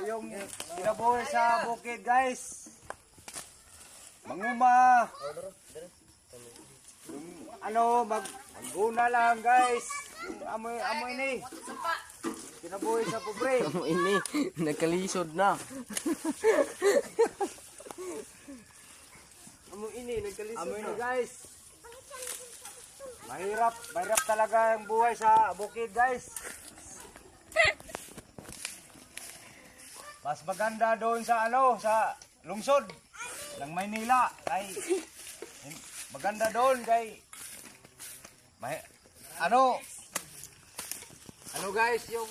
yung kinabuhi sa bukid, guys. Manguma. Yung magguna lang, guys. Yung amoy ni. Kinabuhi sa pobre. Amoy ini, nagkalisod na. Amoy ini, nagkalisod Amoy na. ni, guys. Mahirap talaga ang buhay sa bukid, guys. Mas maganda doon sa sa lungsod ng Maynila. Ay maganda doon kay guys, yung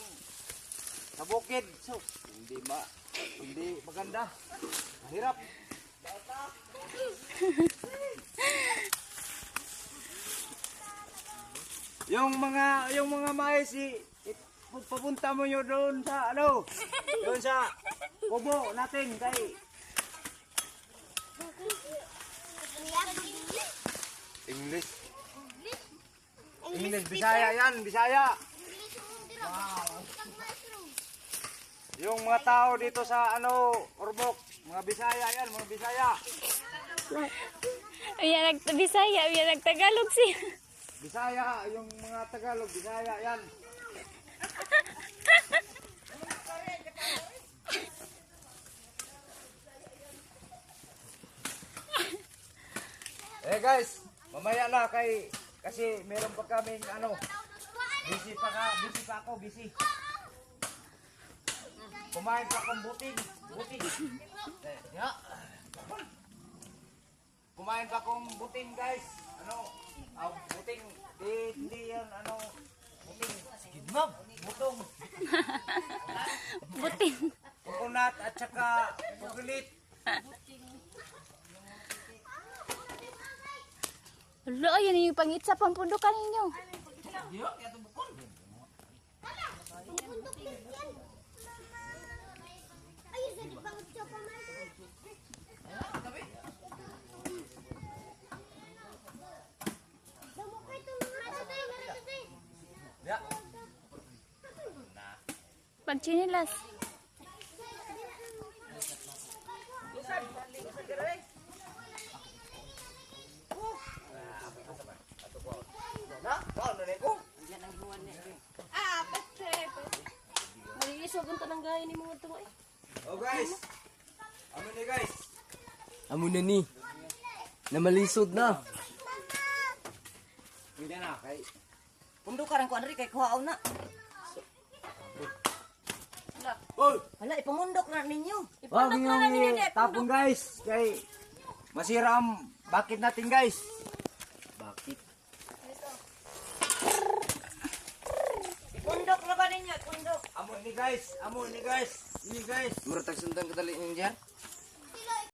sa bukid. So, hindi maganda. Mahirap. yung mga mais papunta mo nyo doon sa doon sa kubo natin kay English, Bisaya yan, Bisaya. Yung mga tao dito sa Ormoc, mga Bisaya yan, mga Bisaya. Bisaya, nagtagalog siya. Bisaya, yung mga Tagalog, Bisaya yan. Guys, mamaya na kasi meron pa kaming busy pa ako. Kumain pa akong buting. Kumain pa akong buting, guys. Buting, hindi yan buting. Butong. Butin. Coconut at saka pugilit. Lo, yun yung pangit sa pampundukan ninyo. Pagchinilas. Oh guys, guys. Amo na ni. Namalisod na. Hindi na kay. Pundukan ko andri kay kuhaon na. Oy, Hala ipamundok na ninyo. wag niyo tapon, guys. Kay masira ang bakit natin, guys. Bakit? Pundok na ba ninyo? Pundok. Amo ni guys. Ini guys. Murag sundan kadali ninyo diyan.